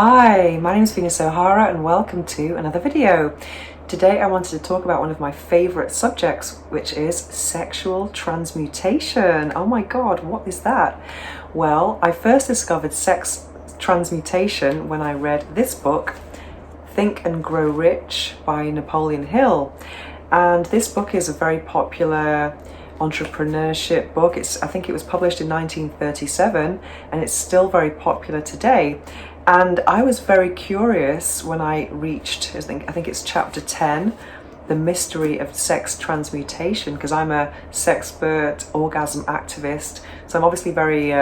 Hi, my name is Venus O'Hara and welcome to another video. Today I wanted to talk about one of my favorite subjects, which is sexual transmutation. Oh my God, what is that? Well, I first discovered sex transmutation when I read this book, Think and Grow Rich by Napoleon Hill. And this book is a very popular entrepreneurship book. I think it was published in 1937 and it's still very popular today. And I was very curious when I reached, I think it's chapter 10, The Mystery of Sex Transmutation, because I'm a sexpert, orgasm activist, so I'm obviously very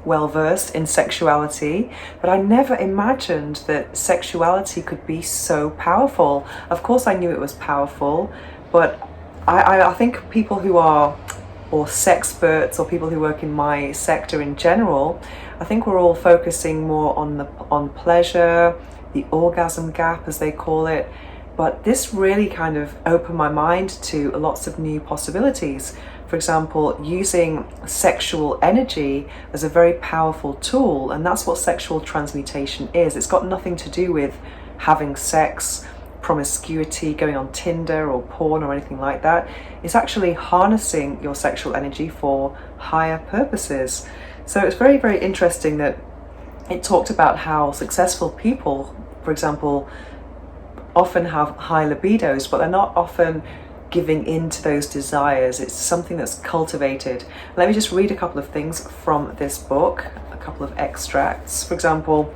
well versed in sexuality, but I never imagined that sexuality could be so powerful. Of course I knew it was powerful, but I think people who are, or sexperts, or people who work in my sector in general, I think we're all focusing more on pleasure, the orgasm gap as they call it, but this really kind of opened my mind to lots of new possibilities. For example, using sexual energy as a very powerful tool, and that's what sexual transmutation is. It's got nothing to do with having sex, promiscuity, going on Tinder or porn or anything like that. It's actually harnessing your sexual energy for higher purposes. So it's very, very interesting that it talked about how successful people, for example, often have high libidos, but they're not often giving in to those desires. It's something that's cultivated. Let me just read a couple of things from this book, a couple of extracts. For example,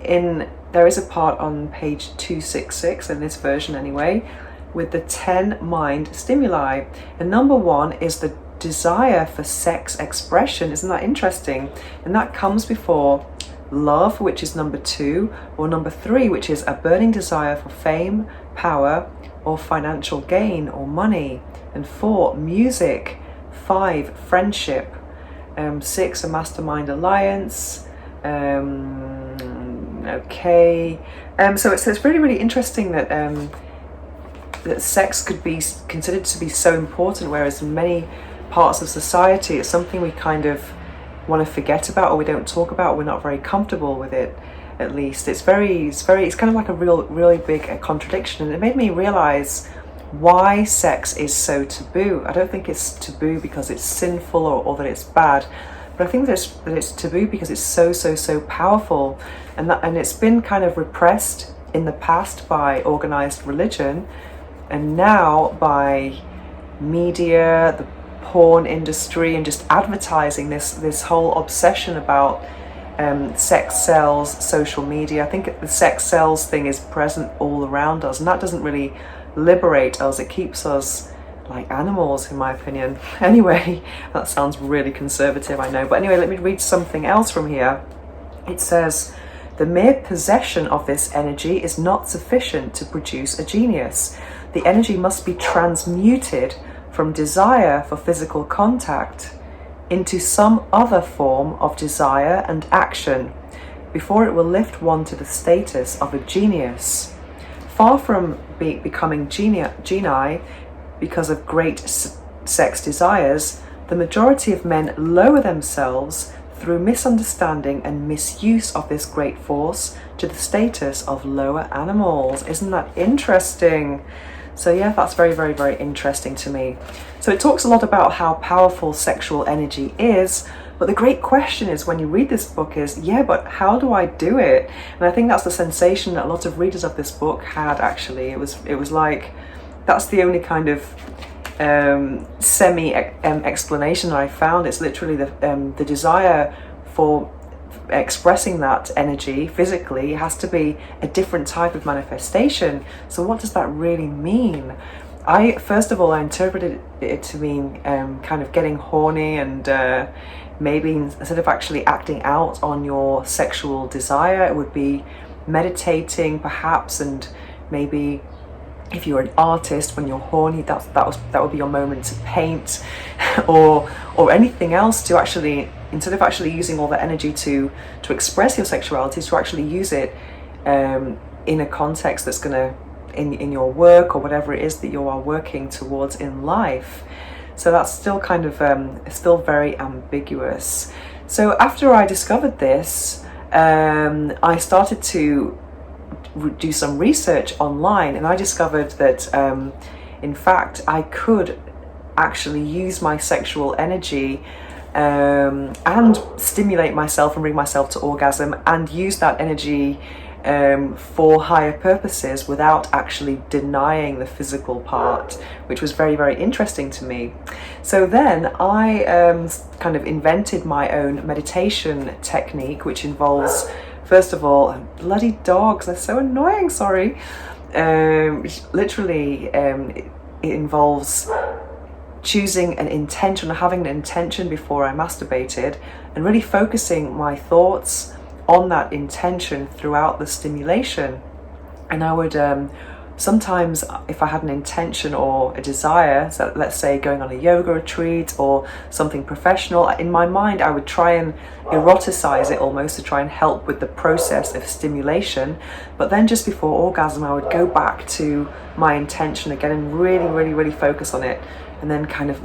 there is a part on page 266, in this version anyway, with the 10 mind stimuli. And number 1 is the desire for sex expression. Isn't that interesting? And that comes before love, which is number 2, or number 3, which is a burning desire for fame, power, or financial gain or money. And 4, music. 5, friendship. 6, a mastermind alliance. Okay. So it's really, really interesting that that sex could be considered to be so important, whereas in many parts of society it's something we kind of want to forget about, or we don't talk about, we're not very comfortable with it. At least it's kind of like a really big contradiction, and it made me realize why sex is so taboo. I don't think it's taboo because it's sinful or that it's bad, but I think that it's taboo because it's so powerful, and it's been kind of repressed in the past by organized religion, and now by media, the porn industry, and just advertising this whole obsession about sex sells, social media. I think the sex sells thing is present all around us, and that doesn't really liberate us. It keeps us like animals, in my opinion. Anyway, that sounds really conservative, I know. But anyway, let me read something else from here. It says, the mere possession of this energy is not sufficient to produce a genius. The energy must be transmuted from desire for physical contact into some other form of desire and action before it will lift one to the status of a genius. Far from becoming genii because of great sex desires, the majority of men lower themselves through misunderstanding and misuse of this great force to the status of lower animals. Isn't that interesting? So yeah, that's very interesting to me. So it talks a lot about how powerful sexual energy is, but the great question is, when you read this book, is, yeah, but how do I do it? And I think that's the sensation that a lot of readers of this book had, actually. It was like, that's the only kind of semi explanation that I found. It's literally the desire for expressing that energy physically has to be a different type of manifestation. So what does that really mean? First of all, I interpreted it to mean kind of getting horny, and maybe instead of actually acting out on your sexual desire, it would be meditating perhaps, and maybe if you're an artist, when you're horny, that would be your moment to paint, or anything else, to actually, instead of actually using all that energy to express your sexuality, to actually use it in a context that's gonna, in your work or whatever it is that you are working towards in life. So that's still kind of still very ambiguous. So after I discovered this, I started to do some research online, and I discovered that in fact I could actually use my sexual energy and stimulate myself and bring myself to orgasm, and use that energy for higher purposes without actually denying the physical part, which was very, very interesting to me. So then I kind of invented my own meditation technique, which involves, first of all, bloody dogs, they're so annoying, sorry. Literally, it involves choosing an intention, having an intention before I masturbated, and really focusing my thoughts on that intention throughout the stimulation. And I would sometimes, if I had an intention or a desire, so let's say going on a yoga retreat or something professional, in my mind I would try and eroticize it almost to try and help with the process of stimulation. But then just before orgasm I would go back to my intention again and really, really, really focus on it, and then kind of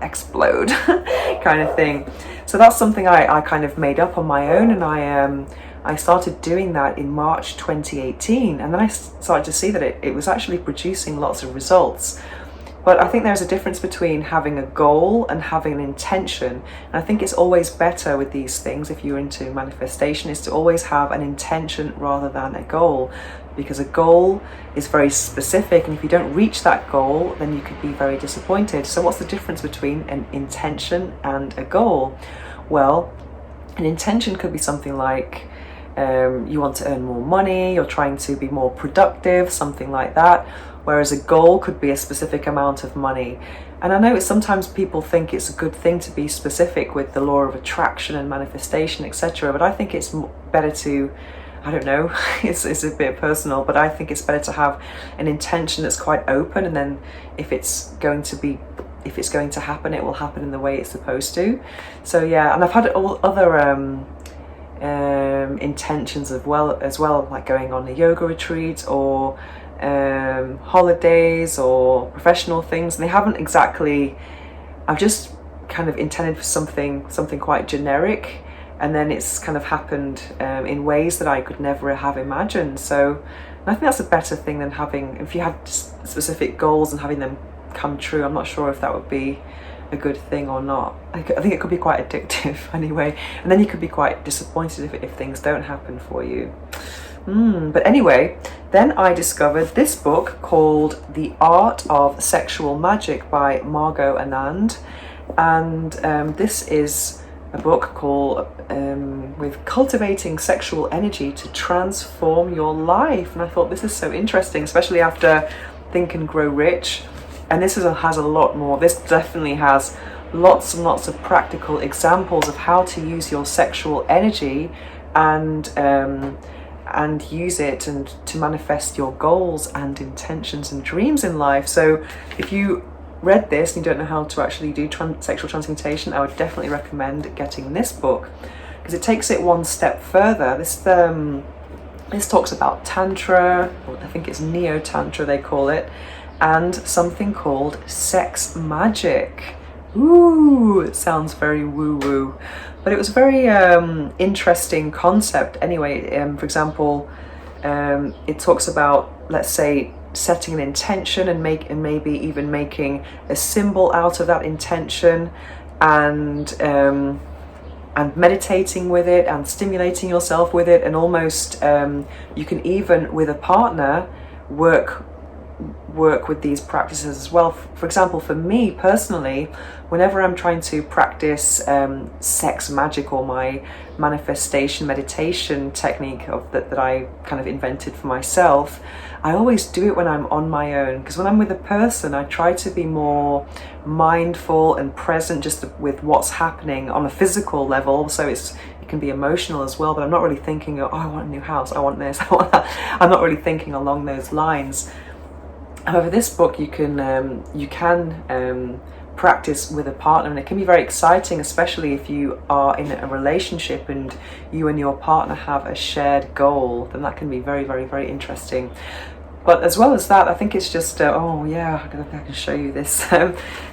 explode kind of thing. So that's something I kind of made up on my own, and I started doing that in March 2018, and then I started to see that it was actually producing lots of results. But I think there's a difference between having a goal and having an intention. And I think it's always better with these things, if you're into manifestation, is to always have an intention rather than a goal. Because a goal is very specific, and if you don't reach that goal, then you could be very disappointed. So what's the difference between an intention and a goal? Well, an intention could be something like you want to earn more money, you're trying to be more productive, something like that. Whereas a goal could be a specific amount of money. And I know sometimes people think it's a good thing to be specific with the law of attraction and manifestation, etc. But I think it's better to, I don't know, it's a bit personal, but I think it's better to have an intention that's quite open, and then if it's going to happen, it will happen in the way it's supposed to. So yeah, and I've had all other intentions as well, like going on a yoga retreat or holidays or professional things, and they haven't exactly, I've just kind of intended for something quite generic, and then it's kind of happened in ways that I could never have imagined. So I think that's a better thing than having, if you had specific goals and having them come true, I'm not sure if that would be a good thing or not. I think it could be quite addictive anyway, and then you could be quite disappointed if things don't happen for you. But anyway, then I discovered this book called The Art of Sexual Magic by Margot Anand, and this is a book called with cultivating sexual energy to transform your life. And I thought, this is so interesting, especially after Think and Grow Rich. And this has a lot more. This definitely has lots and lots of practical examples of how to use your sexual energy and use it and to manifest your goals and intentions and dreams in life. So if you read this and you don't know how to actually do sexual transmutation, I would definitely recommend getting this book, because it takes it one step further. This talks about Tantra, or I think it's Neo-Tantra they call it, and something called sex magic. Ooh, it sounds very woo-woo. But it was a very interesting concept anyway. For example, it talks about, let's say, setting an intention and maybe even making a symbol out of that intention, and meditating with it and stimulating yourself with it, and almost you can even with a partner work with these practices as well. For example, for me personally, whenever I'm trying to practice sex magic or my manifestation meditation technique that I kind of invented for myself, I always do it when I'm on my own, because when I'm with a person I try to be more mindful and present just with what's happening on a physical level. So it can be emotional as well, but I'm not really thinking, oh, I want a new house, I want this, I want that. I'm not really thinking along those lines. However, this book you can practice with a partner, and it can be very exciting, especially if you are in a relationship and you and your partner have a shared goal. Then that can be very, very, very interesting. But as well as that, I think it's just oh yeah, I can show you this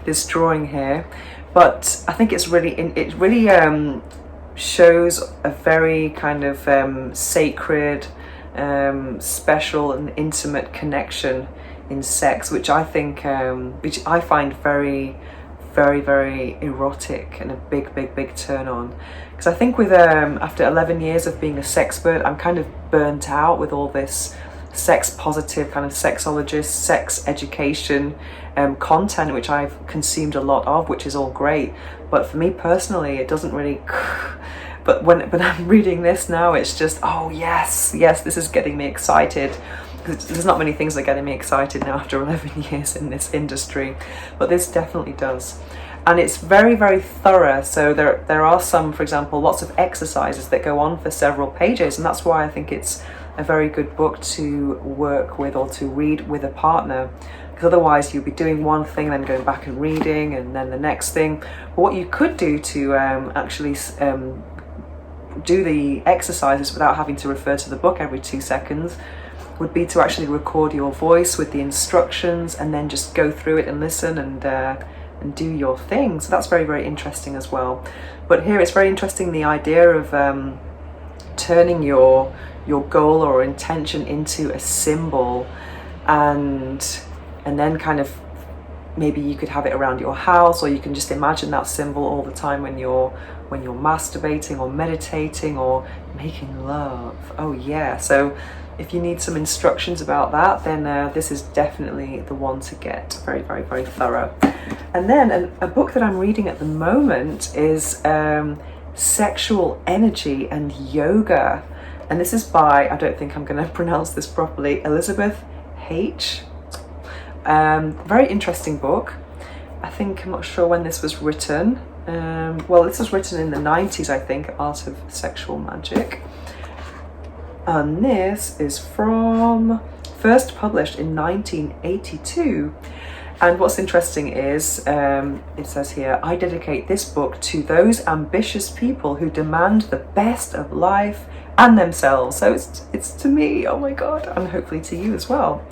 this drawing here. But I think it's really shows a very kind of sacred, special and intimate connection in sex, which I think, which I find very, very, very erotic and a big turn on. Because I think with after 11 years of being a sexpert, I'm kind of burnt out with all this sex positive kind of sexologist, sex education content, which I've consumed a lot of, which is all great. But for me personally, it doesn't really. But when I'm reading this now, it's just, oh yes, this is getting me excited. There's not many things that are getting me excited now after 11 years in this industry, but this definitely does. And it's very, very thorough. So there are some, for example, lots of exercises that go on for several pages, and that's why I think it's a very good book to work with or to read with a partner. Because otherwise you'll be doing one thing, then going back and reading, and then the next thing. But what you could do to actually do the exercises without having to refer to the book every 2 seconds would be to actually record your voice with the instructions and then just go through it and listen and do your thing. So that's very, very interesting as well. But here it's very interesting, the idea of turning your goal or intention into a symbol, and then kind of maybe you could have it around your house, or you can just imagine that symbol all the time when you're masturbating or meditating or making love. Oh yeah. So if you need some instructions about that, then this is definitely the one to get. Very, very, very thorough. And then a book that I'm reading at the moment is Sexual Energy and Yoga. And this is by, I don't think I'm going to pronounce this properly, Elizabeth H. Very interesting book. I think, I'm not sure when this was written. Well, this was written in the 90s, I think, Art of Sexual Magic. And this is first published in 1982. And what's interesting is, it says here, I dedicate this book to those ambitious people who demand the best of life and themselves. So it's to me, oh my God, and hopefully to you as well.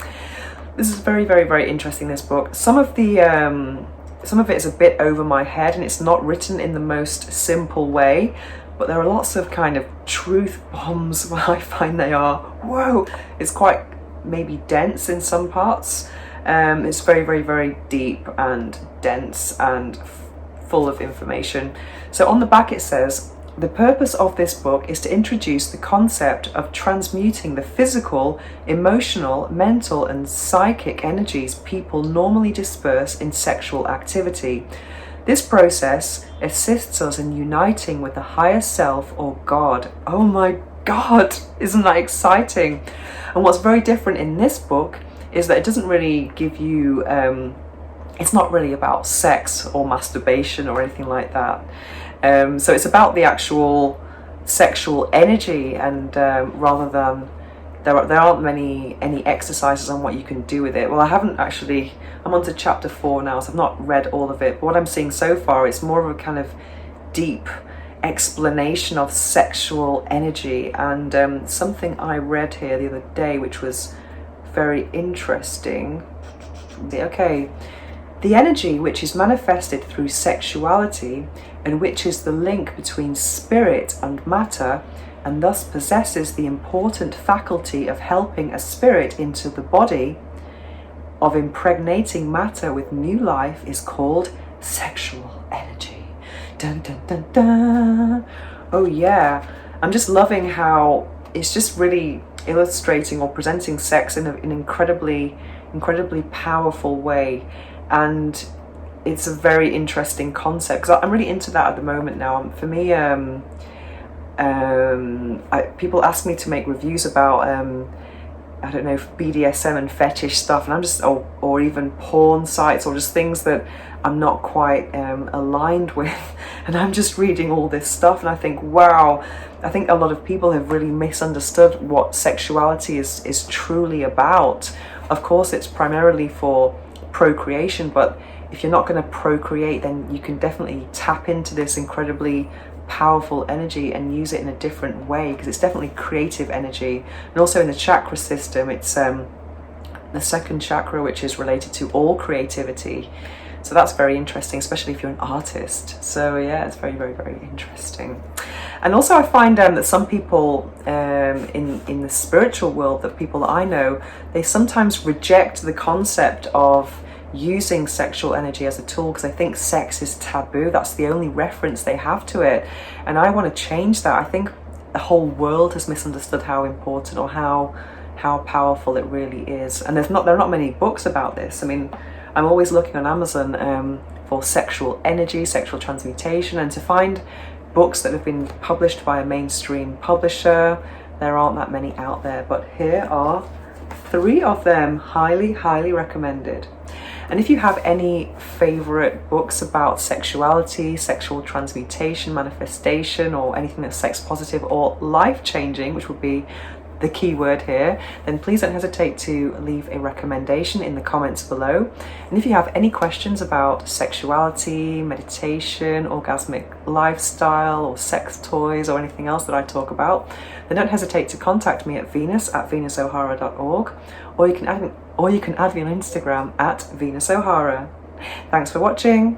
This is very, very, very interesting, this book. Some of it is a bit over my head, and it's not written in the most simple way, but there are lots of kind of truth bombs where I find they are, whoa, it's quite maybe dense in some parts. It's very, very, very deep and dense and full of information. So on the back it says, the purpose of this book is to introduce the concept of transmuting the physical, emotional, mental and psychic energies people normally disperse in sexual activity. This process assists us in uniting with the higher self or God. Oh my God, isn't that exciting? And what's very different in this book is that it doesn't really give you, it's not really about sex or masturbation or anything like that. So it's about the actual sexual energy, and rather than there aren't any exercises on what you can do with it. Well, I haven't actually, I'm on to chapter 4 now, so I've not read all of it, but what I'm seeing so far is more of a kind of deep explanation of sexual energy. And something I read here the other day which was very interesting. Okay, the energy which is manifested through sexuality, and which is the link between spirit and matter, and thus possesses the important faculty of helping a spirit into the body, of impregnating matter with new life, is called sexual energy. Dun dun dun dun. Oh yeah, I'm just loving how it's just really illustrating or presenting sex in an incredibly powerful way. And it's a very interesting concept, because I'm really into that at the moment now. For me, people ask me to make reviews about I don't know, BDSM and fetish stuff, and I'm just, or even porn sites, or just things that I'm not quite aligned with, and I'm just reading all this stuff, and I think, wow, I think a lot of people have really misunderstood what sexuality is truly about. Of course, it's primarily for procreation, but if you're not going to procreate, then you can definitely tap into this incredibly powerful energy and use it in a different way, because it's definitely creative energy. And also in the chakra system, it's the second chakra, which is related to all creativity. So that's very interesting, especially if you're an artist. So yeah, it's very, very, very interesting. And also I find that some people in the spiritual world, that people that I know, they sometimes reject the concept of using sexual energy as a tool because they think sex is taboo. That's the only reference they have to it. And I want to change that. I think the whole world has misunderstood how important or how powerful it really is. And there are not many books about this. I mean, I'm always looking on Amazon for sexual energy, sexual transmutation, and to find books that have been published by a mainstream publisher, there aren't that many out there. But here are 3 of them, highly, highly recommended. And if you have any favorite books about sexuality, sexual transmutation, manifestation, or anything that's sex positive or life-changing, which would be the key word here, then please don't hesitate to leave a recommendation in the comments below. And if you have any questions about sexuality, meditation, orgasmic lifestyle, or sex toys, or anything else that I talk about, then don't hesitate to contact me at venus@venusohara.org, or you can add me on Instagram at venusohara. Thanks for watching.